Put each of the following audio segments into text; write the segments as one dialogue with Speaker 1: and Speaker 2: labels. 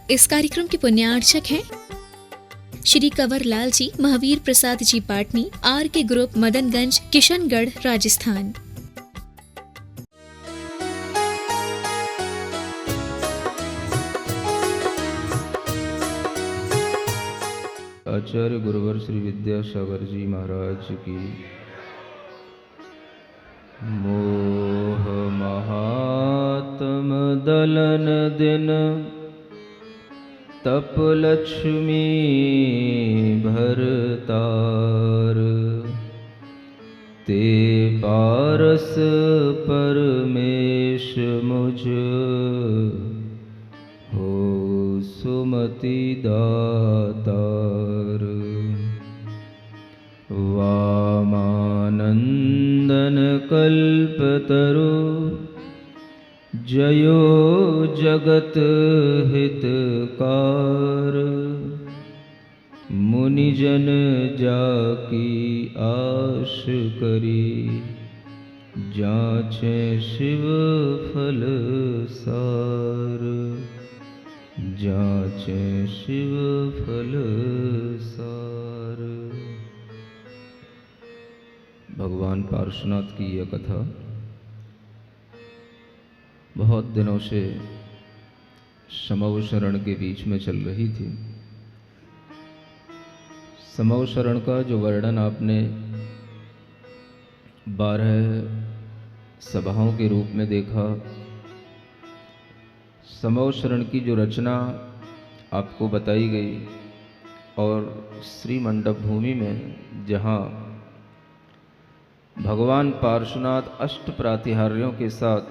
Speaker 1: इस कार्यक्रम के पुण्यार्चक हैं श्री कंवर लाल जी, महावीर प्रसाद जी पाटनी, आर के ग्रुप, मदनगंज, किशनगढ़, राजस्थान।
Speaker 2: आचार्य गुरुवर श्री विद्यासागर जी महाराज की। मोह महात्म दलन दिन तप लक्ष्मी भरतार, ते पारस परमेश मुझ हो सुमति दातार। वामानंदन कल्पतरु जयो जगत हितकार, मुनिजन जाकी आश करी, जाचे शिव फल सार, जाचे शिव फल सार। भगवान पार्श्वनाथ की यह कथा बहुत दिनों से समव शरण के बीच में चल रही थी। समव शरण का जो वर्णन आपने 12 सभाओं के रूप में देखा, समव शरण की जो रचना आपको बताई गई और श्री मंडप भूमि में जहाँ भगवान पार्श्वनाथ अष्ट प्रातिहार्यों के साथ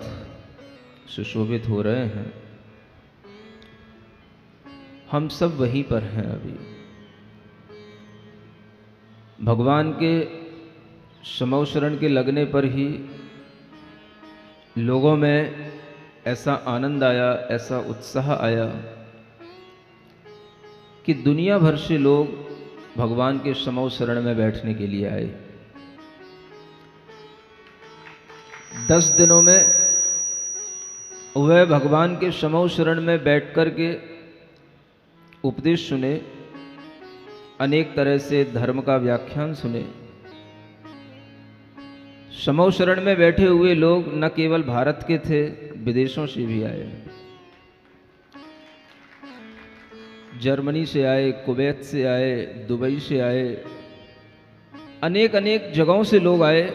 Speaker 2: सुशोभित हो रहे हैं, हम सब वहीं पर हैं। अभी भगवान के समव शरण के लगने पर ही लोगों में ऐसा आनंद आया, ऐसा उत्साह आया कि दुनिया भर से लोग भगवान के समव शरण में बैठने के लिए आए। 10 दिनों में वह भगवान के समव शरण में बैठ कर के उपदेश सुने, अनेक तरह से धर्म का व्याख्यान सुने। समव शरण में बैठे हुए लोग न केवल भारत के थे, विदेशों से भी आए। जर्मनी से आए, कुवैत से आए, दुबई से आए, अनेक अनेक जगहों से लोग आए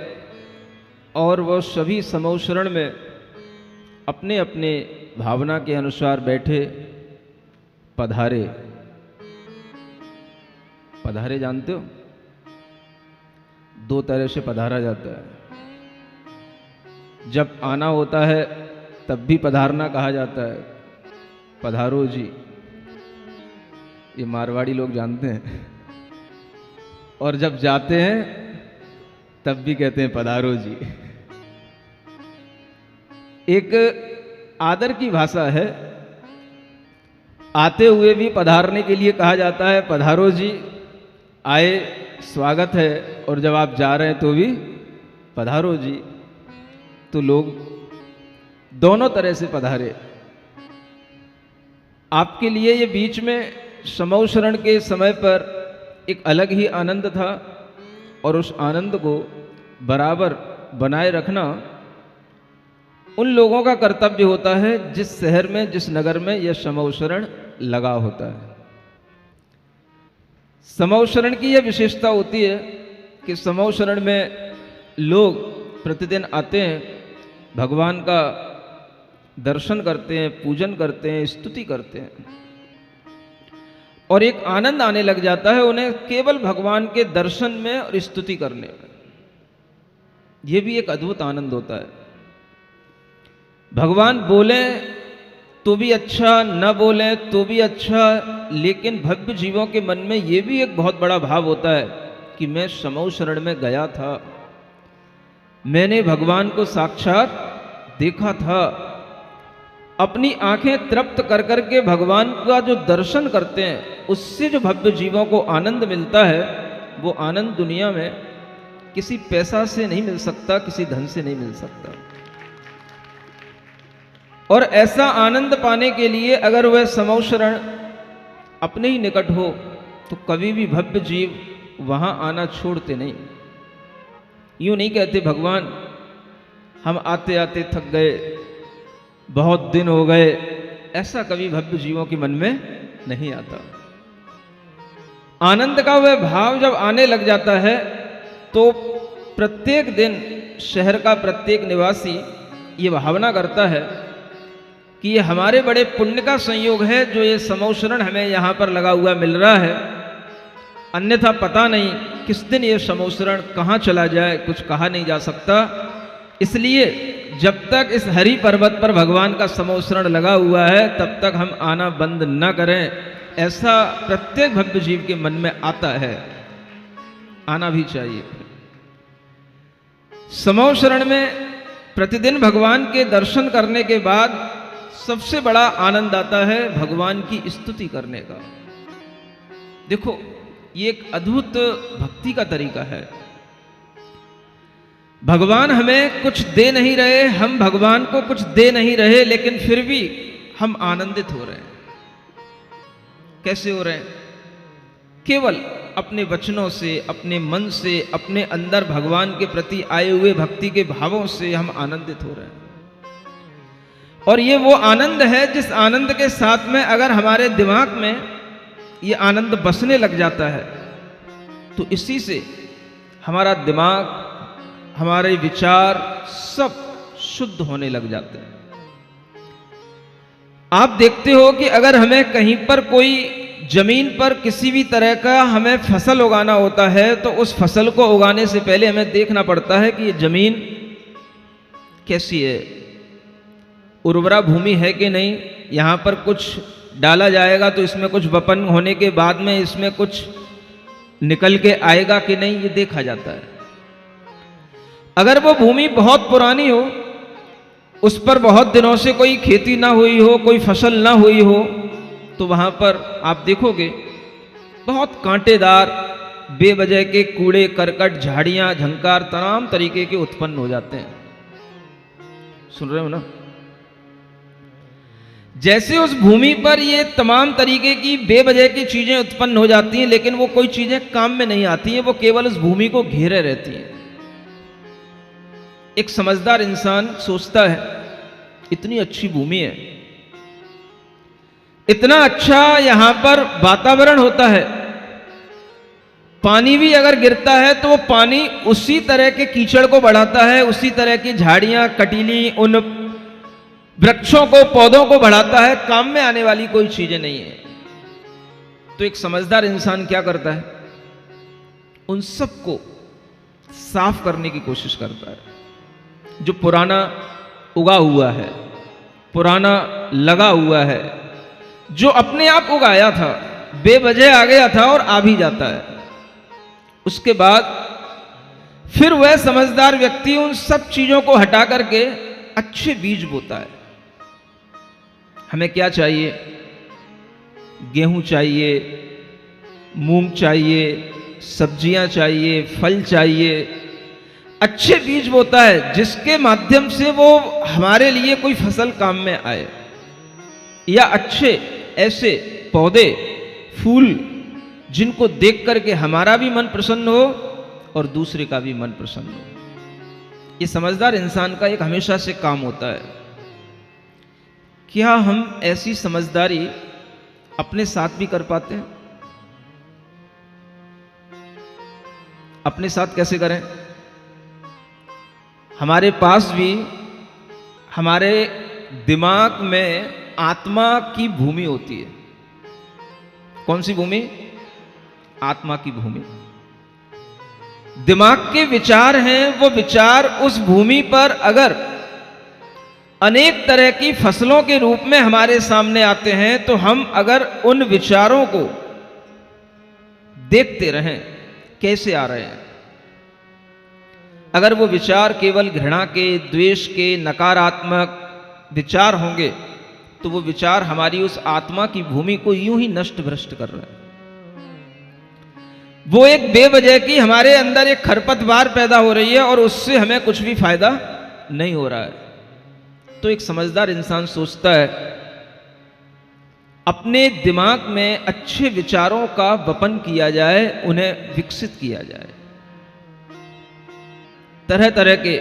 Speaker 2: और वह सभी समव शरण में अपने अपने भावना के अनुसार बैठे, पधारे। पधारे जानते हो? 2 तरह से पधारा जाता है। जब आना होता है तब भी पधारना कहा जाता है, पधारो जी, ये मारवाड़ी लोग जानते हैं। और जब जाते हैं तब भी कहते हैं पधारो जी। एक आदर की भाषा है। आते हुए भी पधारने के लिए कहा जाता है, पधारो जी, आए, स्वागत है। और जब आप जा रहे हैं तो भी पधारो जी। तो लोग दोनों तरह से पधारे। आपके लिए ये बीच में समव शरण के समय पर एक अलग ही आनंद था और उस आनंद को बराबर बनाए रखना उन लोगों का कर्तव्य होता है जिस शहर में, जिस नगर में यह समव शरण लगा होता है। समव शरण की यह विशेषता होती है कि समव शरण में लोग प्रतिदिन आते हैं, भगवान का दर्शन करते हैं, पूजन करते हैं, स्तुति करते हैं और एक आनंद आने लग जाता है उन्हें केवल भगवान के दर्शन में और स्तुति करने में। यह भी एक अद्भुत आनंद होता है। भगवान बोले तो भी अच्छा, न बोले तो भी अच्छा, लेकिन भव्य जीवों के मन में यह भी एक बहुत बड़ा भाव होता है कि मैं समव शरण में गया था, मैंने भगवान को साक्षात देखा था। अपनी आंखें तृप्त कर करके भगवान का जो दर्शन करते हैं, उससे जो भव्य जीवों को आनंद मिलता है, वो आनंद दुनिया में किसी पैसा से नहीं मिल सकता, किसी धन से नहीं मिल सकता। और ऐसा आनंद पाने के लिए अगर वह समव शरण अपने ही निकट हो तो कभी भी भव्य जीव वहां आना छोड़ते नहीं। यूं नहीं कहते भगवान हम आते आते थक गए, बहुत दिन हो गए, ऐसा कभी भव्य जीवों के मन में नहीं आता। आनंद का वह भाव जब आने लग जाता है तो प्रत्येक दिन शहर का प्रत्येक निवासी ये भावना करता है कि ये हमारे बड़े पुण्य का संयोग है जो ये समौशरण हमें यहाँ पर लगा हुआ मिल रहा है, अन्यथा पता नहीं किस दिन ये समौशरण कहाँ चला जाए, कुछ कहा नहीं जा सकता। इसलिए जब तक इस हरि पर्वत पर भगवान का समौशरण लगा हुआ है तब तक हम आना बंद न करें, ऐसा प्रत्येक भव्य जीव के मन में आता है, आना भी चाहिए। समौशरण में प्रतिदिन भगवान के दर्शन करने के बाद सबसे बड़ा आनंद आता है भगवान की स्तुति करने का। देखो ये एक अद्भुत भक्ति का तरीका है। भगवान हमें कुछ दे नहीं रहे, हम भगवान को कुछ दे नहीं रहे, लेकिन फिर भी हम आनंदित हो रहे हैं। कैसे हो रहे हैं? केवल अपने वचनों से, अपने मन से, अपने अंदर भगवान के प्रति आए हुए भक्ति के भावों से हम आनंदित हो रहे हैं। और ये वो आनंद है जिस आनंद के साथ में अगर हमारे दिमाग में ये आनंद बसने लग जाता है तो इसी से हमारा दिमाग, हमारे विचार सब शुद्ध होने लग जाते हैं। आप देखते हो कि अगर हमें कहीं पर कोई जमीन पर किसी भी तरह का हमें फसल उगाना होता है तो उस फसल को उगाने से पहले हमें देखना पड़ता है कि ये जमीन कैसी है, उर्वरा भूमि है कि नहीं, यहाँ पर कुछ डाला जाएगा तो इसमें कुछ वपन होने के बाद में इसमें कुछ निकल के आएगा कि नहीं, ये देखा जाता है। अगर वो भूमि बहुत पुरानी हो, उस पर बहुत दिनों से कोई खेती ना हुई हो, कोई फसल ना हुई हो, तो वहां पर आप देखोगे बहुत कांटेदार बेवजह के कूड़े करकट, झाड़ियां, झंकार, तमाम तरीके के उत्पन्न हो जाते हैं। सुन रहे हो ना? जैसे उस भूमि पर ये तमाम तरीके की बेवजह की चीजें उत्पन्न हो जाती हैं, लेकिन वो कोई चीजें काम में नहीं आती हैं, वो केवल उस भूमि को घेरे रहती हैं। एक समझदार इंसान सोचता है इतनी अच्छी भूमि है, इतना अच्छा यहां पर वातावरण होता है, पानी भी अगर गिरता है तो वो पानी उसी तरह के कीचड़ को बढ़ाता है, उसी तरह की झाड़ियां, कटीली, उन वृक्षों को, पौधों को बढ़ाता है, काम में आने वाली कोई चीजें नहीं है। तो एक समझदार इंसान क्या करता है? उन सबको साफ करने की कोशिश करता है। जो पुराना उगा हुआ है, पुराना लगा हुआ है, जो अपने आप उगाया था, बेवजह आ गया था और आ भी जाता है, उसके बाद फिर वह समझदार व्यक्ति उन सब चीजों को हटा करके अच्छे बीज बोता है। हमें क्या चाहिए? गेहूं चाहिए, मूंग चाहिए, सब्जियां चाहिए, फल चाहिए, अच्छे बीज बोता है जिसके माध्यम से वो हमारे लिए कोई फसल काम में आए, या अच्छे ऐसे पौधे, फूल जिनको देख करके हमारा भी मन प्रसन्न हो और दूसरे का भी मन प्रसन्न हो। ये समझदार इंसान का एक हमेशा से काम होता है। क्या हम ऐसी समझदारी अपने साथ भी कर पाते हैं? अपने साथ कैसे करें? हमारे पास भी हमारे दिमाग में आत्मा की भूमि होती है। कौन सी भूमि? आत्मा की भूमि। दिमाग के विचार हैं, वो विचार उस भूमि पर अगर अनेक तरह की फसलों के रूप में हमारे सामने आते हैं तो हम अगर उन विचारों को देखते रहें कैसे आ रहे हैं, अगर वो विचार केवल घृणा के, द्वेष के, नकारात्मक विचार होंगे तो वो विचार हमारी उस आत्मा की भूमि को यूं ही नष्ट भ्रष्ट कर रहे हैं। वो एक बेवजह की हमारे अंदर एक खरपतवार पैदा हो रही है और उससे हमें कुछ भी फायदा नहीं हो रहा है। तो एक समझदार इंसान सोचता है अपने दिमाग में अच्छे विचारों का वपन किया जाए, उन्हें विकसित किया जाए। तरह तरह के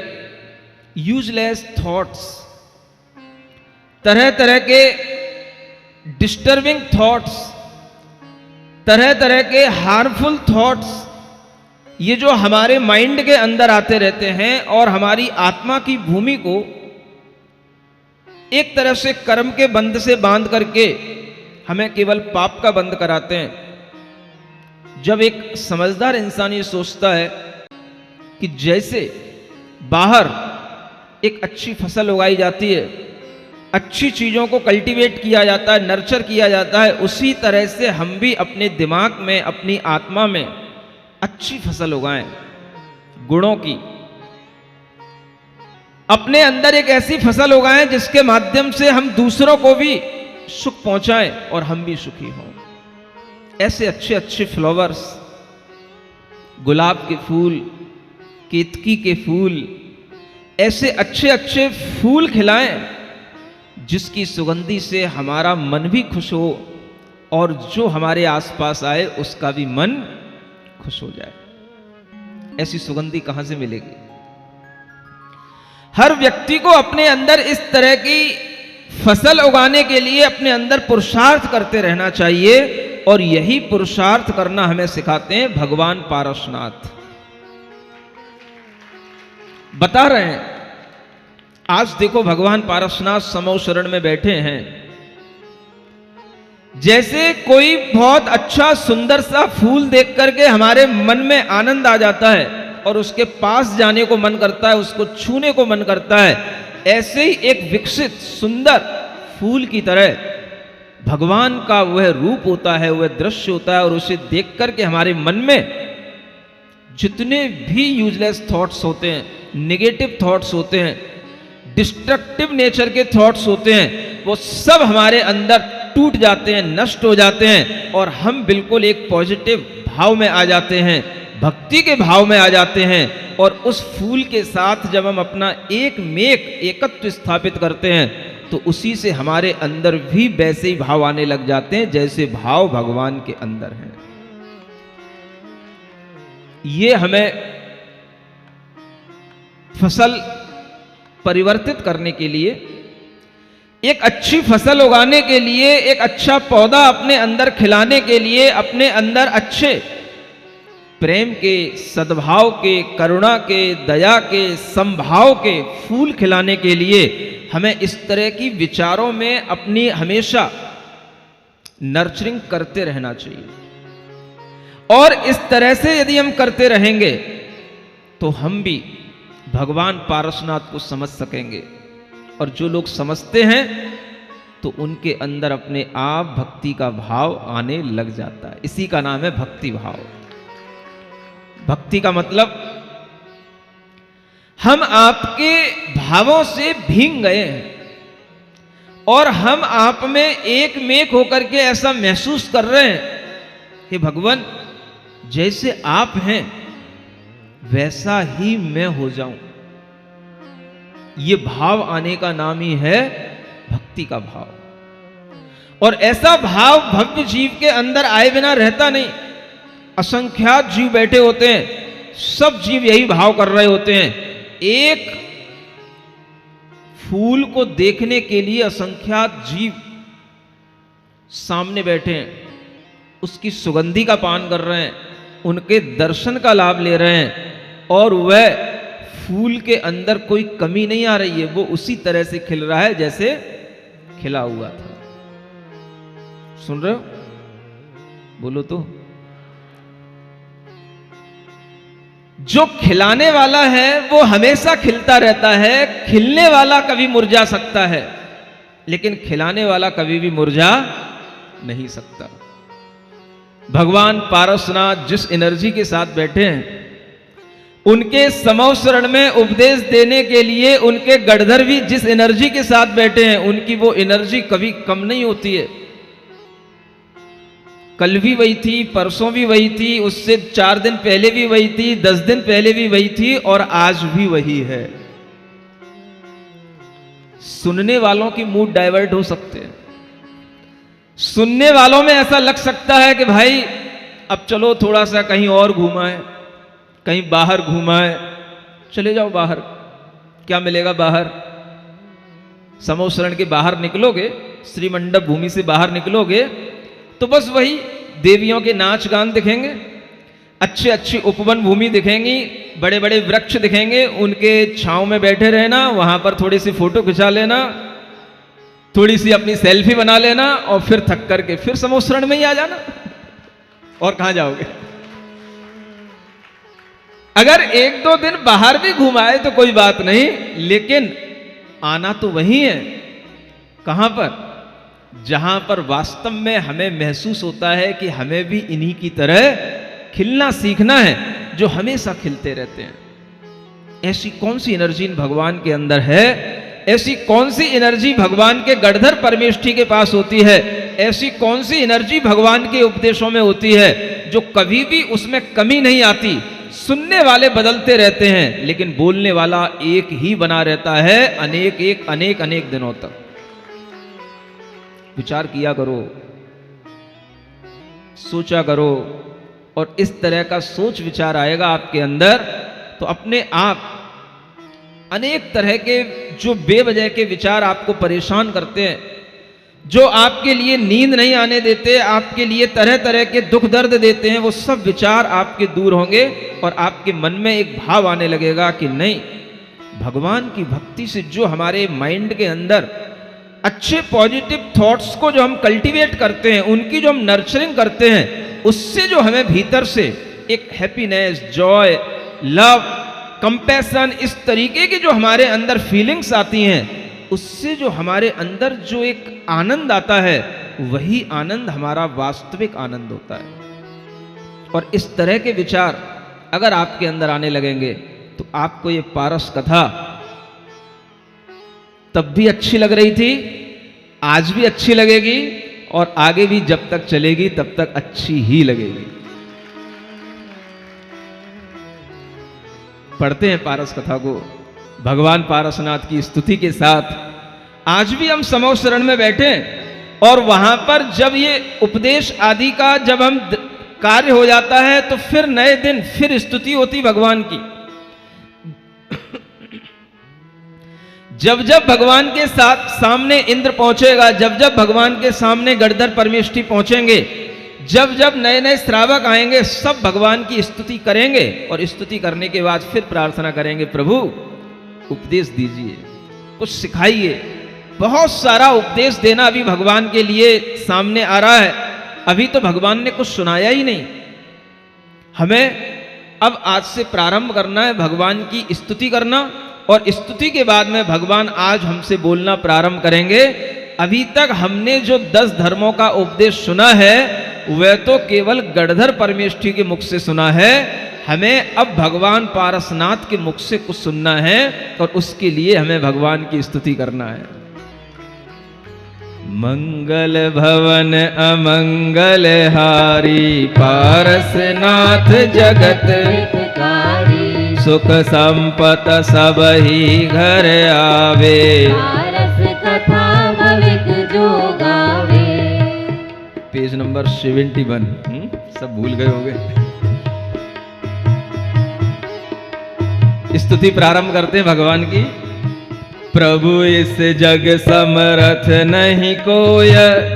Speaker 2: यूजलेस थॉट्स, तरह तरह के डिस्टर्बिंग थॉट्स, तरह तरह के हार्मफुल थॉट्स, ये जो हमारे माइंड के अंदर आते रहते हैं और हमारी आत्मा की भूमि को एक तरह से कर्म के बंध से बांध करके हमें केवल पाप का बंध कराते हैं। जब एक समझदार इंसान ये सोचता है कि जैसे बाहर एक अच्छी फसल उगाई जाती है, अच्छी चीजों को कल्टीवेट किया जाता है, नर्चर किया जाता है, उसी तरह से हम भी अपने दिमाग में, अपनी आत्मा में अच्छी फसल उगाएं, गुणों की। अपने अंदर एक ऐसी फसल उगाएं जिसके माध्यम से हम दूसरों को भी सुख पहुंचाएं और हम भी सुखी हों। ऐसे अच्छे अच्छे फ्लावर्स, गुलाब के फूल, केतकी के फूल, ऐसे अच्छे अच्छे फूल खिलाएं जिसकी सुगंधी से हमारा मन भी खुश हो और जो हमारे आसपास आए उसका भी मन खुश हो जाए। ऐसी सुगंधी कहां से मिलेगी? हर व्यक्ति को अपने अंदर इस तरह की फसल उगाने के लिए अपने अंदर पुरुषार्थ करते रहना चाहिए, और यही पुरुषार्थ करना हमें सिखाते हैं भगवान पारसनाथ। बता रहे हैं, आज देखो भगवान पारसनाथ समौ शरण में बैठे हैं। जैसे कोई बहुत अच्छा सुंदर सा फूल देख करके हमारे मन में आनंद आ जाता है और उसके पास जाने को मन करता है, उसको छूने को मन करता है, ऐसे ही एक विकसित सुंदर फूल की तरह भगवान का वह रूप होता है, वह दृश्य होता है, और उसे देख करके हमारे मन में जितने भी यूजलेस थॉट्स होते हैं, नेगेटिव थॉट्स होते हैं, डिस्ट्रक्टिव नेचर के थॉट्स होते हैं, वो सब हमारे अंदर टूट जाते हैं, नष्ट हो जाते हैं, और हम बिल्कुल एक पॉजिटिव भाव में आ जाते हैं, भक्ति के भाव में आ जाते हैं। और उस फूल के साथ जब हम अपना एकत्व स्थापित करते हैं तो उसी से हमारे अंदर भी वैसे ही भाव आने लग जाते हैं जैसे भाव भगवान के अंदर हैं। ये हमें फसल परिवर्तित करने के लिए, एक अच्छी फसल उगाने के लिए, एक अच्छा पौधा अपने अंदर खिलाने के लिए, अपने अंदर अच्छे प्रेम के, सद्भाव के, करुणा के, दया के, समभाव के फूल खिलाने के लिए हमें इस तरह की विचारों में अपनी हमेशा नर्चरिंग करते रहना चाहिए। और इस तरह से यदि हम करते रहेंगे तो हम भी भगवान पारसनाथ को समझ सकेंगे। और जो लोग समझते हैं तो उनके अंदर अपने आप भक्ति का भाव आने लग जाता है। इसी का नाम है भक्ति भाव। भक्ति का मतलब हम आपके भावों से भींग गए हैं और हम आप में एक मेक होकर के ऐसा महसूस कर रहे हैं कि भगवान जैसे आप हैं वैसा ही मैं हो जाऊं। ये भाव आने का नाम ही है भक्ति का भाव। और ऐसा भाव भव्य जीव के अंदर आए बिना रहता नहीं। असंख्यात जीव बैठे होते हैं, सब जीव यही भाव कर रहे होते हैं। एक फूल को देखने के लिए असंख्यात जीव सामने बैठे हैं, उसकी सुगंधी का पान कर रहे हैं, उनके दर्शन का लाभ ले रहे हैं, और वह फूल के अंदर कोई कमी नहीं आ रही है, वो उसी तरह से खिल रहा है जैसे खिला हुआ था। सुन रहे हो? बोलो तो। जो खिलाने वाला है वो हमेशा खिलता रहता है। खिलने वाला कभी मुरझा सकता है, लेकिन खिलाने वाला कभी भी मुरझा नहीं सकता। भगवान पारसनाथ जिस एनर्जी के साथ बैठे हैं, उनके समौ शरण में उपदेश देने के लिए उनके गढ़धर भी जिस एनर्जी के साथ बैठे हैं, उनकी वो एनर्जी कभी कम नहीं होती है। कल भी वही थी, परसों भी वही थी, उससे 4 दिन पहले भी वही थी, 10 दिन पहले भी वही थी, और आज भी वही है। सुनने वालों की मूड डाइवर्ट हो सकते हैं, सुनने वालों में ऐसा लग सकता है कि भाई अब चलो थोड़ा सा कहीं और घुमाए, कहीं बाहर घुमाए। चले जाओ बाहर, क्या मिलेगा बाहर? समोसरण के बाहर निकलोगे, श्री मंडप भूमि से बाहर निकलोगे तो बस वही देवियों के नाच गान दिखेंगे, अच्छे अच्छी उपवन भूमि दिखेंगी, बड़े बड़े वृक्ष दिखेंगे, उनके छांव में बैठे रहना, वहां पर थोड़ी सी फोटो खिंचा लेना, थोड़ी सी अपनी सेल्फी बना लेना और फिर थक करके फिर समोसरण में ही आ जाना। और कहां जाओगे? अगर एक दो दिन बाहर भी घुमाए तो कोई बात नहीं, लेकिन आना तो वही है। कहां पर? जहां पर वास्तव में हमें महसूस होता है कि हमें भी इन्हीं की तरह खिलना सीखना है, जो हमेशा खिलते रहते हैं। ऐसी कौन सी एनर्जी भगवान के अंदर है? ऐसी कौन सी एनर्जी भगवान के गढ़धर परमेष्ठी के पास होती है? ऐसी कौन सी एनर्जी भगवान के उपदेशों में होती है जो कभी भी उसमें कमी नहीं आती? सुनने वाले बदलते रहते हैं लेकिन बोलने वाला एक ही बना रहता है अनेक दिनों तक। विचार किया करो, सोचा करो, और इस तरह का सोच विचार आएगा आपके अंदर तो अपने आप अनेक तरह के जो बेवजह के विचार आपको परेशान करते हैं, जो आपके लिए नींद नहीं आने देते, आपके लिए तरह तरह के दुख दर्द देते हैं, वो सब विचार आपके दूर होंगे और आपके मन में एक भाव आने लगेगा कि नहीं, भगवान की भक्ति से जो हमारे माइंड के अंदर अच्छे पॉजिटिव थॉट्स को जो हम कल्टीवेट करते हैं, उनकी जो हम नर्चरिंग करते हैं, उससे जो हमें भीतर से एक हैप्पीनेस, जॉय, लव, कंपैशन, इस तरीके की जो हमारे अंदर फीलिंग्स आती हैं, उससे जो हमारे अंदर जो एक आनंद आता है, वही आनंद हमारा वास्तविक आनंद होता है। और इस तरह के विचार अगर आपके अंदर आने लगेंगे तो आपको ये पारस कथा तब भी अच्छी लग रही थी, आज भी अच्छी लगेगी, और आगे भी जब तक चलेगी तब तक अच्छी ही लगेगी। पढ़ते हैं पारस कथा को भगवान पारसनाथ की स्तुति के साथ। आज भी हम समोसरण में बैठे और वहां पर जब ये उपदेश आदि का जब हम कार्य हो जाता है तो फिर नए दिन फिर स्तुति होती भगवान की। जब जब भगवान के साथ सामने इंद्र पहुंचेगा, जब जब भगवान के सामने गढ़धर परमेष्ठी पहुंचेंगे, जब जब नए नए श्रावक आएंगे, सब भगवान की स्तुति करेंगे और स्तुति करने के बाद फिर प्रार्थना करेंगे, प्रभु उपदेश दीजिए, कुछ सिखाइए। बहुत सारा उपदेश देना अभी भगवान के लिए सामने आ रहा है, अभी तो भगवान ने कुछ सुनाया ही नहीं। हमें अब आज से प्रारंभ करना है भगवान की स्तुति करना, और स्तुति के बाद में भगवान आज हमसे बोलना प्रारंभ करेंगे। अभी तक हमने जो 10 धर्मों का उपदेश सुना है वह तो केवल गढ़धर परमेष्ठी के मुख से सुना है। हमें अब भगवान पारसनाथ के मुख से कुछ सुनना है और उसके लिए हमें भगवान की स्तुति करना है। मंगल भवन अमंगल हारी, पारसनाथ जगत हितकारी, सुख संपत सब ही घर आवे, पारस कथा भविक जो गावे। Page number 71। सब भूल गए होंगे। स्तुति प्रारंभ करते हैं भगवान की। प्रभु इस जग समरथ नहीं कोय,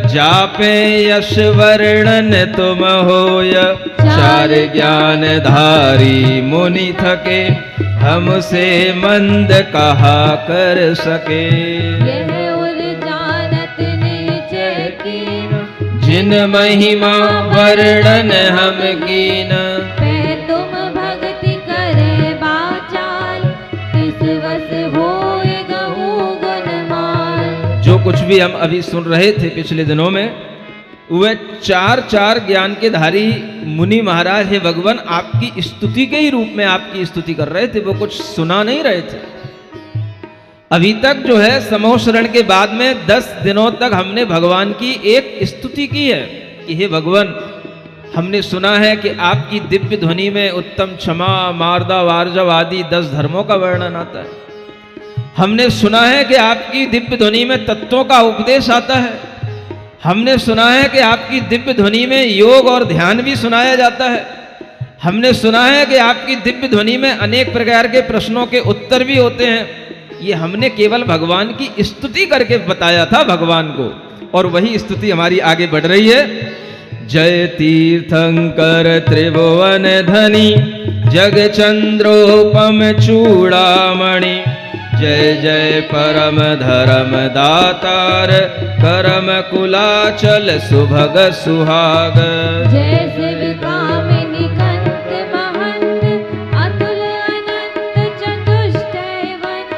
Speaker 2: जापे यश वर्णन तुम होय, चार ज्ञान धारी मुनि थके, हमसे मंद कहा कर सके। यह उर जानत निश्चय कीन, जिन महिमा वर्णन हम कीन, तुम भक्ति करे बाचाल, किस वस होए जो कुछ भी हम अभी सुन रहे थे पिछले दिनों में, वह चार ज्ञान के धारी मुनि महाराज हे भगवान आपकी स्तुति के ही रूप में आपकी स्तुति कर रहे थे, वो कुछ सुना नहीं रहे थे। अभी तक जो है समोसरण के बाद में 10 दिनों तक हमने भगवान की एक स्तुति की है कि हे भगवान, हमने सुना है कि आपकी दिव्य ध्वनि में उत्तम, क्षमा, मार्दा, वार्जव आदि 10 धर्मों का वर्णन आता है। हमने सुना है कि आपकी दिव्य ध्वनि में तत्वों का उपदेश आता है। हमने सुना है कि आपकी दिव्य ध्वनि में योग और ध्यान भी सुनाया जाता है। हमने सुना है कि आपकी दिव्य ध्वनि में अनेक प्रकार के प्रश्नों के उत्तर भी होते हैं। ये हमने केवल भगवान की स्तुति करके बताया था भगवान को, और वही स्तुति हमारी आगे बढ़ रही है। जय तीर्थंकर त्रिभुवन धनी, जग चंद्रोपम चूड़ामणि, जय जय परम धर्म दातार, करम कुलाचल सुभग सुहाग।
Speaker 3: जय शिव कामिनी कंत महंत, अतुल अनंत चतुष्टयवन,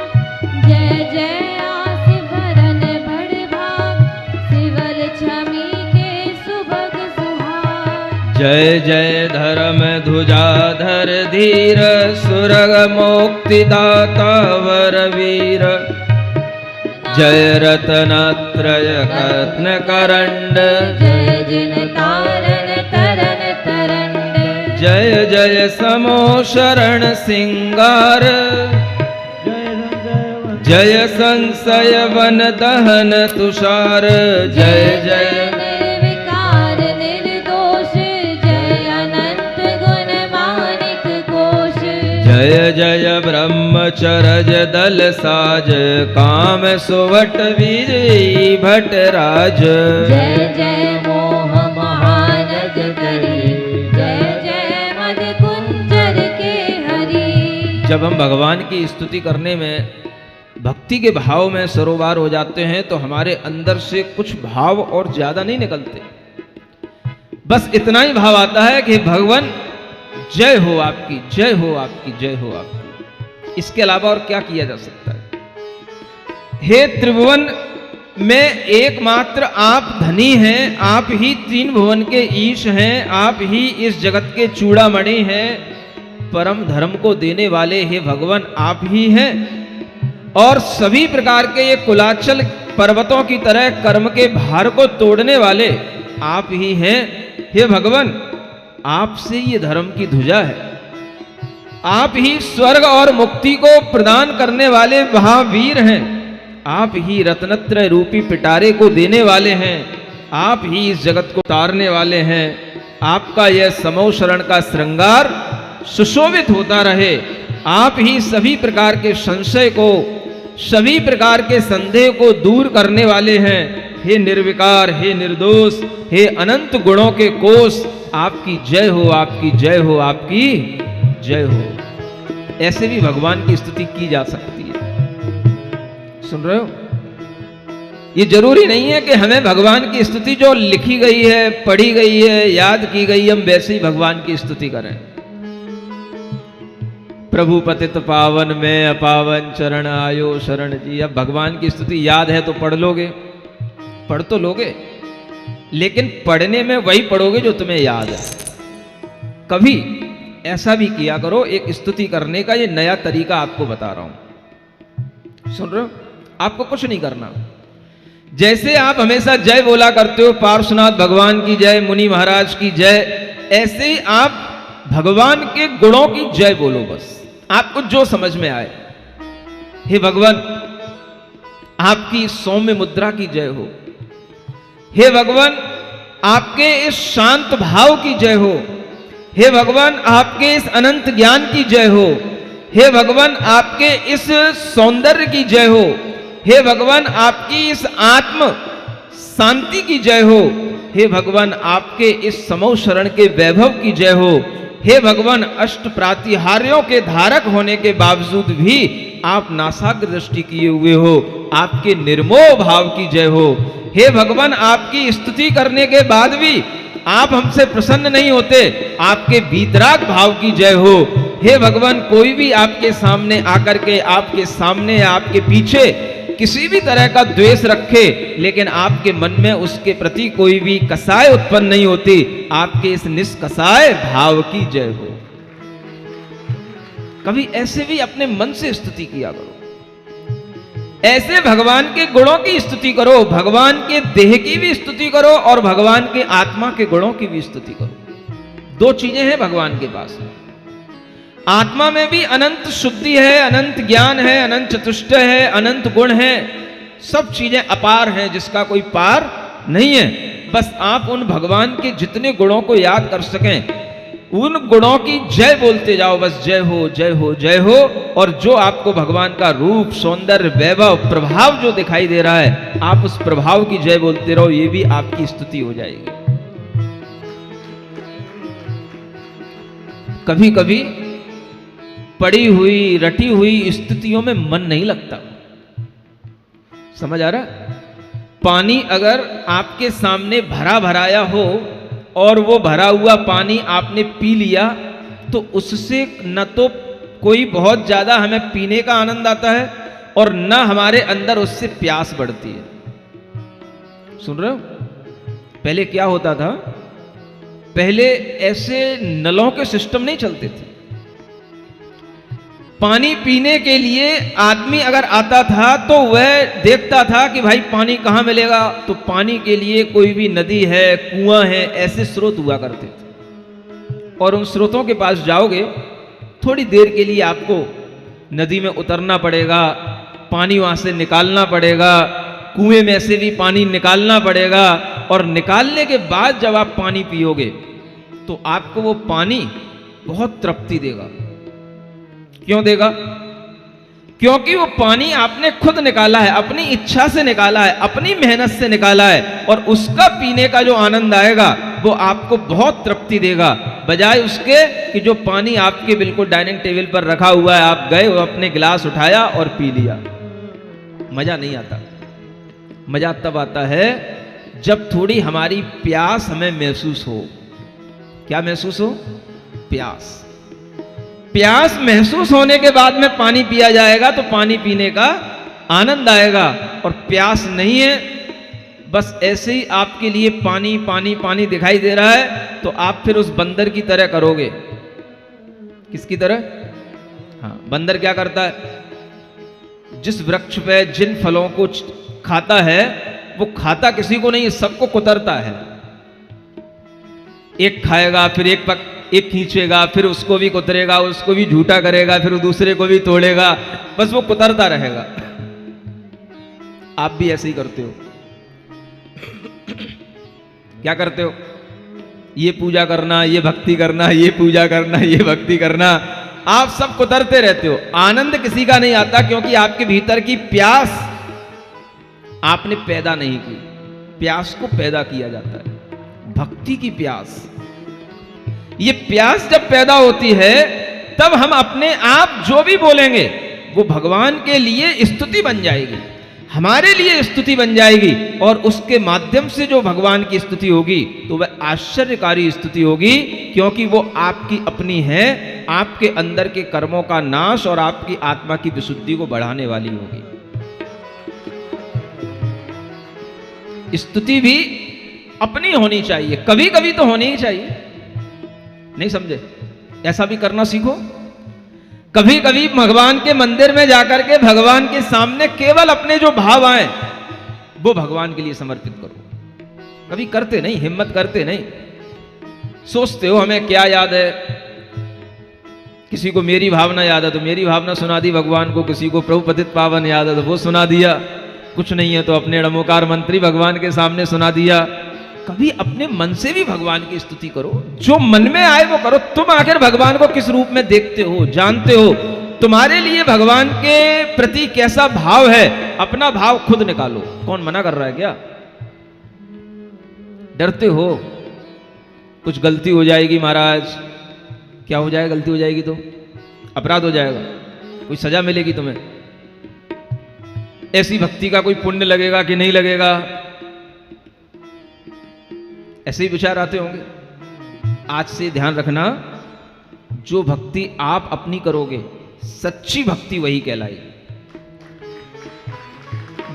Speaker 3: जय जय आस भरन बड़ भाग, शिवल छमी के सुभग सुहाग।
Speaker 2: जय जय धर्म ध्वजाधर धीर, सुरग मुक्तिदाता वरवीर, जय रत्नत्रय कत्न करंड,
Speaker 3: जय जिन तारण तरन तरंड,
Speaker 2: जय जय समो शरण सिंगार, जय संशय वन दहन तुषार, जय जय
Speaker 3: निर्विकार निर्दोष, जय अनंत गुण मानिक कोश।
Speaker 2: जय जय ब्रह्मचरज दल साज, काम सुवट विजयी भटराज।
Speaker 3: जय जय मोह महानद करी, जय जय मद कुंजर के हरि।
Speaker 2: जब हम भगवान की स्तुति करने में भक्ति के भाव में सरोवर हो जाते हैं तो हमारे अंदर से कुछ भाव और ज्यादा नहीं निकलते, बस इतना ही भाव आता है कि भगवान जय हो आपकी, जय हो आपकी, जय हो आपकी। इसके अलावा और क्या किया जा सकता है। हे त्रिभुवन में एकमात्र आप धनी हैं, आप ही तीन भुवन के ईश हैं, आप ही इस जगत के चूड़ामणि हैं, परम धर्म को देने वाले हे भगवान आप ही हैं, और सभी प्रकार के ये कुलाचल पर्वतों की तरह कर्म के भार को तोड़ने वाले आप ही हैं। हे भगवान आपसे ये धर्म की ध्वजा है, आप ही स्वर्ग और मुक्ति को प्रदान करने वाले महावीर हैं, आप ही रत्नत्रय रूपी पिटारे को देने वाले हैं, आप ही इस जगत को तारने वाले हैं। आपका यह समो शरण का श्रृंगार सुशोभित होता रहे, आप ही सभी प्रकार के संशय को, सभी प्रकार के संदेह को दूर करने वाले हैं। हे निर्विकार, हे निर्दोष, हे अनंत गुणों के कोष, आपकी जय हो, आपकी जय हो, आपकी जय हो। ऐसे भी भगवान की स्तुति की जा सकती है। सुन रहे हो? ये जरूरी नहीं है कि हमें भगवान की स्तुति जो लिखी गई है, पढ़ी गई है, याद की गई, हम वैसे ही भगवान की स्तुति करें। प्रभु पतित पावन में अपावन चरण आयो शरण जी। अब भगवान की स्तुति याद है तो पढ़ लोगे, पढ़ तो लोगे, लेकिन पढ़ने में वही पढ़ोगे जो तुम्हें याद है। कभी ऐसा भी किया करो, एक स्तुति करने का ये नया तरीका आपको बता रहा हूं। सुन रहे हो? आपको कुछ नहीं करना। जैसे आप हमेशा जय बोला करते हो, पार्श्वनाथ भगवान की जय, मुनि महाराज की जय, ऐसे ही आप भगवान के गुणों की जय बोलो। बस आपको जो समझ में आए। हे भगवान आपकी सौम्य मुद्रा की जय हो, हे भगवान आपके इस शांत भाव की जय हो, हे भगवान आपके इस अनंत ज्ञान की जय हो, हे भगवान आपके इस सौंदर्य की जय हो, हे भगवान आपकी इस आत्म शांति की जय हो, हे भगवान आपके इस समो शरण के वैभव की जय हो, हे भगवान अष्ट प्रातिहार्यों के धारक होने के बावजूद भी आप नासाग्र दृष्टि किए हुए हो, आपके निर्मोह भाव की जय हो। हे भगवान आपकी स्तुति करने के बाद भी आप हमसे प्रसन्न नहीं होते, आपके वीतराग भाव की जय हो। हे भगवान कोई भी आपके सामने आकर के, आपके सामने, आपके पीछे किसी भी तरह का द्वेष रखे, लेकिन आपके मन में उसके प्रति कोई भी कसाय उत्पन्न नहीं होती, आपके इस निष्कसाय भाव की जय हो। कभी ऐसे भी अपने मन से स्तुति किया करो, ऐसे भगवान के गुणों की स्तुति करो, भगवान के देह की भी स्तुति करो और भगवान के आत्मा के गुणों की भी स्तुति करो। दो चीजें हैं भगवान के पास। आत्मा में भी अनंत शुद्धि है, अनंत ज्ञान है, अनंत चतुष्टय है, अनंत गुण है, सब चीजें अपार हैं जिसका कोई पार नहीं है। बस आप उन भगवान के जितने गुणों को याद कर सकें, उन गुणों की जय बोलते जाओ, बस जय हो जय हो जय हो। और जो आपको भगवान का रूप, सौंदर्य, वैभव, प्रभाव जो दिखाई दे रहा है, आप उस प्रभाव की जय बोलते रहो, ये भी आपकी स्तुति हो जाएगी। कभी कभी पड़ी हुई रटी हुई स्तुतियों में मन नहीं लगता। समझ आ रहा? पानी अगर आपके सामने भरा भराया हो और वो भरा हुआ पानी आपने पी लिया, तो उससे न तो कोई बहुत ज्यादा हमें पीने का आनंद आता है और न हमारे अंदर उससे प्यास बढ़ती है। सुन रहे हो? पहले क्या होता था? पहले ऐसे नलों के सिस्टम नहीं चलते थे। पानी पीने के लिए आदमी अगर आता था तो वह देखता था कि भाई पानी कहाँ मिलेगा, तो पानी के लिए कोई भी नदी है, कुआं है, ऐसे स्रोत हुआ करते थे। और उन स्रोतों के पास जाओगे, थोड़ी देर के लिए आपको नदी में उतरना पड़ेगा, पानी वहां से निकालना पड़ेगा, कुएं में से भी पानी निकालना पड़ेगा, और निकालने के बाद जब आप पानी पियोगे तो आपको वो पानी बहुत तृप्ति देगा। क्यों देगा? क्योंकि वो पानी आपने खुद निकाला है, अपनी इच्छा से निकाला है, अपनी मेहनत से निकाला है, और उसका पीने का जो आनंद आएगा वो आपको बहुत तृप्ति देगा, बजाय उसके कि जो पानी आपके बिल्कुल डाइनिंग टेबल पर रखा हुआ है, आप गए, अपने गिलास उठाया और पी लिया। मजा नहीं आता। मजा तब आता है जब थोड़ी हमारी प्यास हमें महसूस हो। क्या महसूस हो? प्यास। प्यास महसूस होने के बाद में पानी पिया जाएगा तो पानी पीने का आनंद आएगा। और प्यास नहीं है, बस ऐसे ही आपके लिए पानी पानी पानी दिखाई दे रहा है, तो आप फिर उस बंदर की तरह करोगे। किसकी तरह? हाँ, बंदर क्या करता है? जिस वृक्ष पे जिन फलों को खाता है, वो खाता किसी को नहीं, सबको कुतरता है। एक खाएगा, फिर एक खींचेगा, फिर उसको भी कुतरेगा, उसको भी झूठा करेगा, फिर दूसरे को भी तोड़ेगा, बस वो कुतरता रहेगा। आप भी ऐसे ही करते हो। क्या करते हो? ये पूजा करना, ये भक्ति करना, ये पूजा करना, ये भक्ति करना, आप सब कुतरते रहते हो। आनंद किसी का नहीं आता, क्योंकि आपके भीतर की प्यास आपने पैदा नहीं की। प्यास को पैदा किया जाता है, भक्ति की प्यास। ये प्यास जब पैदा होती है, तब हम अपने आप जो भी बोलेंगे वो भगवान के लिए स्तुति बन जाएगी, हमारे लिए स्तुति बन जाएगी। और उसके माध्यम से जो भगवान की स्तुति होगी तो वह आश्चर्यकारी स्तुति होगी, क्योंकि वो आपकी अपनी है, आपके अंदर के कर्मों का नाश और आपकी आत्मा की विशुद्धि को बढ़ाने वाली होगी। स्तुति भी अपनी होनी चाहिए, कभी कभी तो होनी ही चाहिए। नहीं समझे? ऐसा भी करना सीखो। कभी कभी भगवान के मंदिर में जाकर के भगवान के सामने केवल अपने जो भाव आए वो भगवान के लिए समर्पित करो। कभी करते नहीं, हिम्मत करते नहीं। सोचते हो हमें क्या याद है, किसी को मेरी भावना याद है तो मेरी भावना सुना दी भगवान को, किसी को प्रभु पतित पावन याद है तो वो सुना दिया, कुछ नहीं है तो अपने नमोकार मंत्री भगवान के सामने सुना दिया। कभी अपने मन से भी भगवान की स्तुति करो, जो मन में आए वो करो। तुम आखिर भगवान को किस रूप में देखते हो, जानते हो? तुम्हारे लिए भगवान के प्रति कैसा भाव है, अपना भाव खुद निकालो। कौन मना कर रहा है? क्या डरते हो कुछ गलती हो जाएगी महाराज? क्या हो जाएगा? गलती हो जाएगी तो अपराध हो जाएगा, कोई सजा मिलेगी तुम्हें। ऐसी भक्ति का कोई पुण्य लगेगा कि नहीं लगेगा, ऐसे ही विचार आते होंगे। आज से ध्यान रखना, जो भक्ति आप अपनी करोगे सच्ची भक्ति वही कहलाएगी।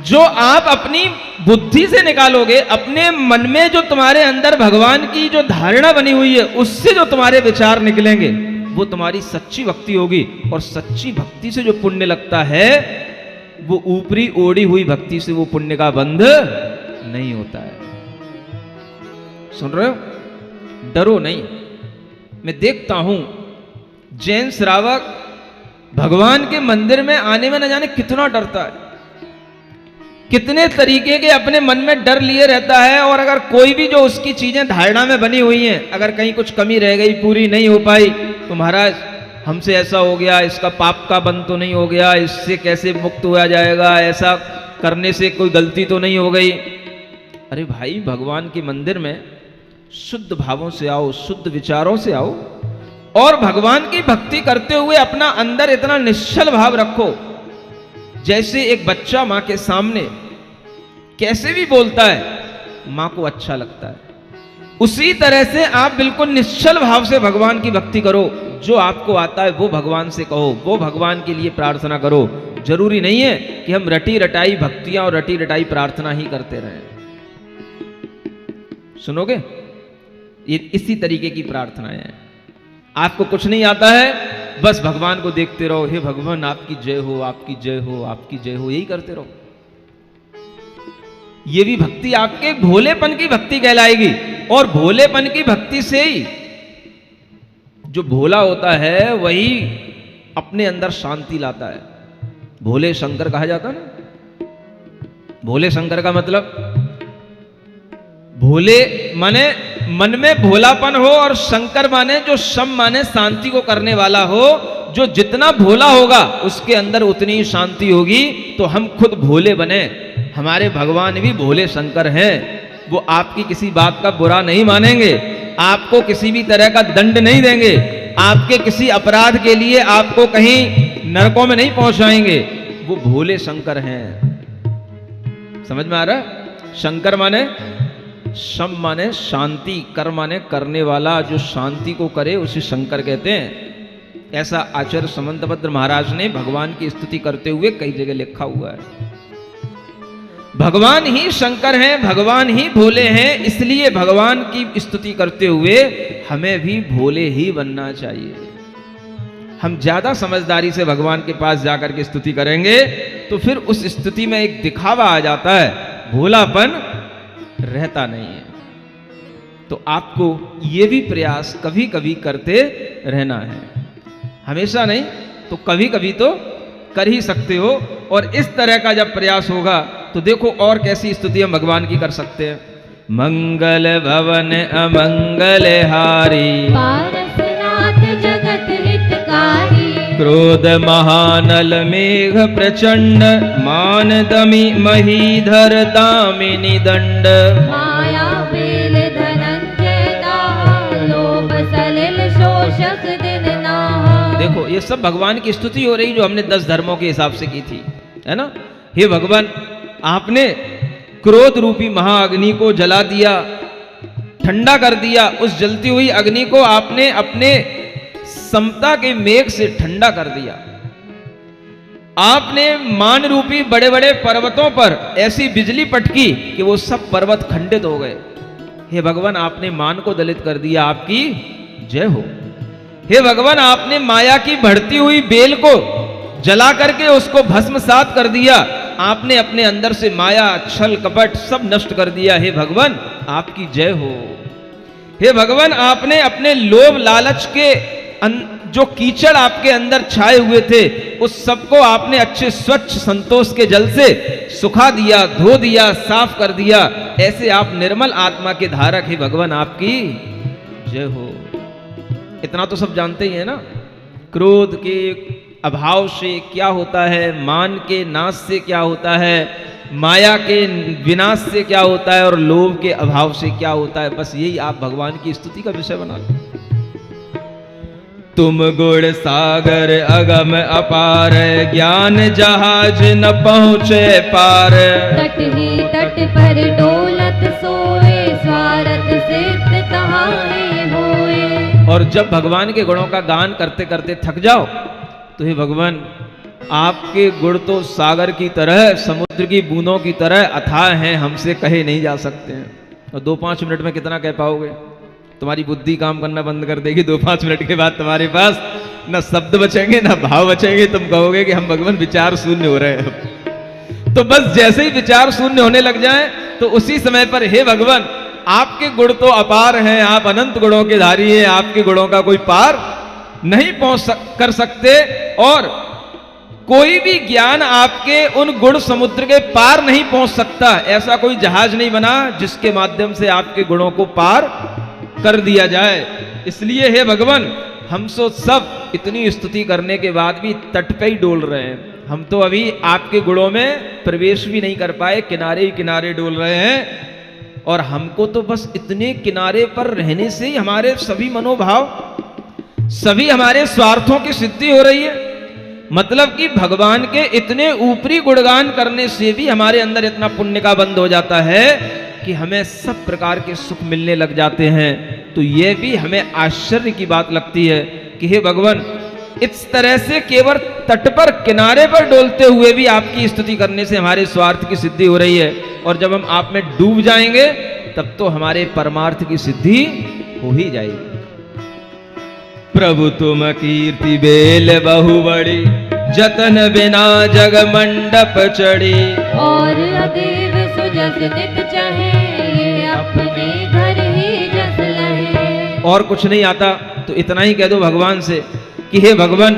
Speaker 2: जो आप अपनी बुद्धि से निकालोगे, अपने मन में जो तुम्हारे अंदर भगवान की जो धारणा बनी हुई है उससे जो तुम्हारे विचार निकलेंगे वो तुम्हारी सच्ची भक्ति होगी। और सच्ची भक्ति से जो पुण्य लगता है वो ऊपरी ओढ़ी हुई भक्ति से वो पुण्य का बंध नहीं होता है। सुन रहे हो? डरो नहीं। मैं देखता हूं जैन श्रावक भगवान के मंदिर में आने में न जाने कितना डरता है, कितने तरीके के अपने मन में डर लिए रहता है, और अगर कोई भी जो उसकी चीजें धारणा में बनी हुई हैं, अगर कहीं कुछ कमी रह गई, पूरी नहीं हो पाई, तो महाराज हमसे ऐसा हो गया, इसका पाप का बंद तो नहीं हो गया, इससे कैसे मुक्त हुआ जाएगा, ऐसा करने से कोई गलती तो नहीं हो गई। अरे भाई, भगवान के मंदिर में शुद्ध भावों से आओ, शुद्ध विचारों से आओ, और भगवान की भक्ति करते हुए अपना अंदर इतना निश्चल भाव रखो, जैसे एक बच्चा मां के सामने कैसे भी बोलता है, मां को अच्छा लगता है, उसी तरह से आप बिल्कुल निश्चल भाव से भगवान की भक्ति करो। जो आपको आता है वो भगवान से कहो, वो भगवान के लिए प्रार्थना करो। जरूरी नहीं है कि हम रटी रटाई भक्तियां और रटी रटाई प्रार्थना ही करते रहें। सुनोगे, ये इसी तरीके की प्रार्थनाएं हैं। आपको कुछ नहीं आता है, बस भगवान को देखते रहो, हे भगवान आपकी जय हो, आपकी जय हो, आपकी जय हो, यही करते रहो। ये भी भक्ति आपके भोलेपन की भक्ति कहलाएगी, और भोलेपन की भक्ति से ही जो भोला होता है वही अपने अंदर शांति लाता है। भोले शंकर कहा जाता है ना। भोले शंकर का मतलब, भोले माने मन में भोलापन हो, और शंकर माने जो शम माने शांति को करने वाला हो। जो जितना भोला होगा उसके अंदर उतनी ही शांति होगी। तो हम खुद भोले बने, हमारे भगवान भी भोले शंकर हैं। वो आपकी किसी बात का बुरा नहीं मानेंगे, आपको किसी भी तरह का दंड नहीं देंगे, आपके किसी अपराध के लिए आपको कहीं नरकों में नहीं पहुंचाएंगे। वो भोले शंकर हैं। समझ में आ रहा है? शंकर माने शम माने शांति, कर माने करने वाला, जो शांति को करे उसे शंकर कहते हैं। ऐसा आचार्य समंतभद्र महाराज ने भगवान की स्तुति करते हुए कई जगह लिखा हुआ है। भगवान ही शंकर हैं, भगवान ही भोले हैं, इसलिए भगवान की स्तुति करते हुए हमें भी भोले ही बनना चाहिए। हम ज्यादा समझदारी से भगवान के पास जाकर के स्तुति करेंगे तो फिर उस स्तुति में एक दिखावा आ जाता है, भोलापन रहता नहीं है। तो आपको ये भी प्रयास कभी कभी करते रहना है, हमेशा नहीं तो कभी कभी तो कर ही सकते हो। और इस तरह का जब प्रयास होगा तो देखो और कैसी स्तुति हम भगवान की कर सकते हैं। मंगल भवन अमंगल हारी,
Speaker 3: पारसनाथ जगत हितकारी,
Speaker 2: क्रोध महानल मेघ प्रचंड, मान दमि महीधर दामिनी दंड,
Speaker 3: माया बेल धनंजय दाह, लोभ सलिल शोषक दिन नाह।
Speaker 2: देखो ये सब भगवान की स्तुति हो रही जो हमने 10 धर्मों के हिसाब से की थी, है ना। हे भगवान, आपने क्रोध रूपी महाअग्नि को जला दिया, ठंडा कर दिया। उस जलती हुई अग्नि को आपने अपने समता के मेघ से ठंडा कर दिया। आपने मान रूपी बड़े बड़े पर्वतों पर ऐसी बिजली पटकी कि वो सब पर्वत खंडित हो गए। हे भगवान, आपने मान को दलित कर दिया, आपकी जय हो। हे भगवान, आपने माया की बढ़ती हुई बेल को जला करके उसको भस्मसात कर दिया। आपने अपने अंदर से माया, छल, कपट सब नष्ट कर दिया। हे भगवान, आपकी जय हो। हे भगवान, आपने अपने लोभ लालच के जो कीचड़ आपके अंदर छाए हुए थे उस सबको आपने अच्छे स्वच्छ संतोष के जल से सुखा दिया, धो दिया, साफ कर दिया। ऐसे आप निर्मल आत्मा के धारक। हे भगवान, आपकी जय हो। इतना तो सब जानते ही है ना। क्रोध के अभाव से क्या होता है, मान के नाश से क्या होता है, माया के विनाश से क्या होता है, और लोभ के अभाव से क्या होता है। बस यही आप भगवान की स्तुति का विषय बना लो। तुम गुण सागर अगम अपार, ज्ञान जहाज न पहुँचे पार,
Speaker 3: तट ही तट पर डोलत सोए, स्वार्थ सिद्ध तहाए होए।
Speaker 2: और जब भगवान के गुणों का गान करते करते थक जाओ तो हे भगवान, आपके गुण तो सागर की तरह, समुद्र की बूंदों की तरह अथाह हैं, हमसे कहे नहीं जा सकते हैं। और 2-5 मिनट में कितना कह पाओगे? तुम्हारी बुद्धि काम करना बंद कर देगी। 2-5 मिनट के बाद तुम्हारे पास न शब्द बचेंगे न भाव बचेंगे। तुम कहोगे कि हम भगवान विचार शून्य हो रहे हैं। तो बस जैसे ही विचार शून्य होने लग जाए तो उसी समय पर हे भगवान, आपके गुण तो अपार हैं, आप अनंत गुणों के धारी हैं, आपके गुणों का कोई पार नहीं कर सकते। और कोई भी ज्ञान आपके उन गुण समुद्र के पार नहीं पहुंच सकता। ऐसा कोई जहाज नहीं बना जिसके माध्यम से आपके गुणों को पार कर दिया जाए। इसलिए हे भगवान, हम तो सब इतनी स्तुति करने के बाद भी तट पे ही डोल रहे हैं। हम तो अभी आपके गुणों में प्रवेश भी नहीं कर पाए, किनारे ही किनारे डोल रहे हैं। और हमको तो बस इतने किनारे पर रहने से ही हमारे सभी मनोभाव, सभी हमारे स्वार्थों की सिद्धि हो रही है। मतलब कि भगवान के इतने ऊपरी गुणगान करने से भी हमारे अंदर इतना पुण्य का बंध हो जाता है कि हमें सब प्रकार के सुख मिलने लग जाते हैं। तो यह भी हमें आश्चर्य की बात लगती है कि हे भगवान, इस तरह से केवल तट पर किनारे पर डोलते हुए भी आपकी स्तुति करने से हमारे स्वार्थ की सिद्धि हो रही है। और जब हम आप में डूब जाएंगे तब तो हमारे परमार्थ की सिद्धि हो ही जाएगी। प्रभु तुम कीर्ति बेल बहु बड़ी, जतन बिना जग मंडप चढ़ी।
Speaker 3: और अदेव सुजस नित चाहे, ये अपने घर ही जस लहे।
Speaker 2: और कुछ नहीं आता तो इतना ही कह दो भगवान से कि हे भगवान,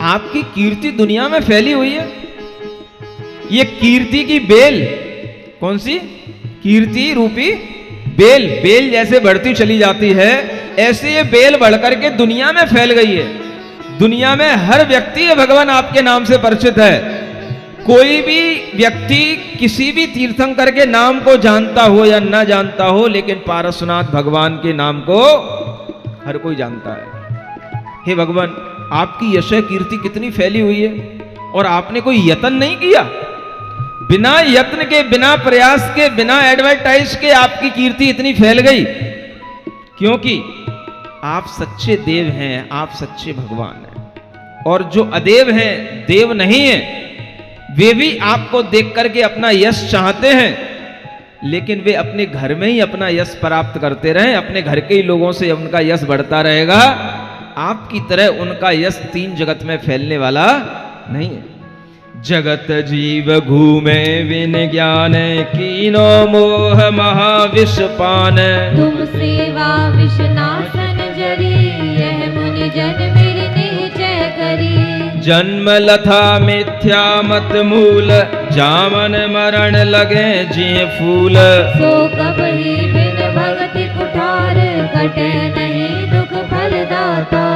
Speaker 2: आपकी कीर्ति दुनिया में फैली हुई है। ये कीर्ति की बेल, कौन सी? कीर्ति रूपी बेल। बेल जैसे बढ़ती चली जाती है, ऐसे ये बेल बढ़कर के दुनिया में फैल गई है। दुनिया में हर व्यक्ति भगवान आपके नाम से परिचित है। कोई भी व्यक्ति किसी भी तीर्थंकर के नाम को जानता हो या ना जानता हो, लेकिन पारसनाथ भगवान के नाम को हर कोई जानता है। हे भगवान, आपकी यश कीर्ति कितनी फैली हुई है और आपने कोई यत्न नहीं किया। बिना यत्न के, बिना प्रयास के, बिना एडवर्टाइज के आपकी कीर्ति इतनी फैल गई, क्योंकि आप सच्चे देव हैं, आप सच्चे भगवान हैं। और जो अदेव हैं, देव नहीं हैं, वे भी आपको देख करके अपना यश चाहते हैं, लेकिन वे अपने घर में ही अपना यश प्राप्त करते रहें, अपने घर के ही लोगों से उनका यश बढ़ता रहेगा। आपकी तरह उनका यश तीन जगत में फैलने वाला नहीं है। जगत जीव घूमे विन ज्ञान, कीनो मोह महाविष पान।
Speaker 3: तुम सेवा विषनाशन जरी, यह मुनि जन मेरे निश्चय करी।
Speaker 2: जन्म लथा मिथ्या मत मूल, जामन मरण लगे जिय फूल।
Speaker 3: सो कबहि बिन भगति कुठार, कटे नहीं दुख फल दातार।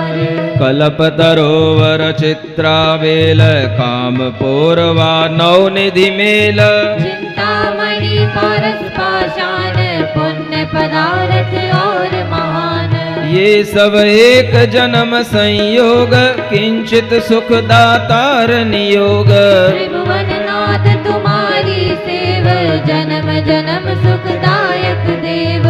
Speaker 2: कल्प तरोवर चित्रा बेल, काम पोरवा नौ निधि मेल।
Speaker 3: चिंतामणि पारस पाषाण, पुण्य पदार्थ और महान।
Speaker 2: ये सब एक जन्म संयोग, किंचित सुख दातार नियोग।
Speaker 3: त्रिभुवननाथ तुम्हारी सेव, जन्म जन्म सुखदायक देव।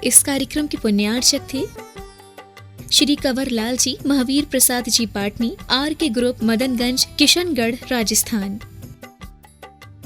Speaker 1: इस कार्यक्रम के पुण्यार्चक थे श्री कंवर लाल जी, महावीर प्रसाद जी पाटनी, आर के ग्रुप, मदनगंज, किशनगढ़, राजस्थान।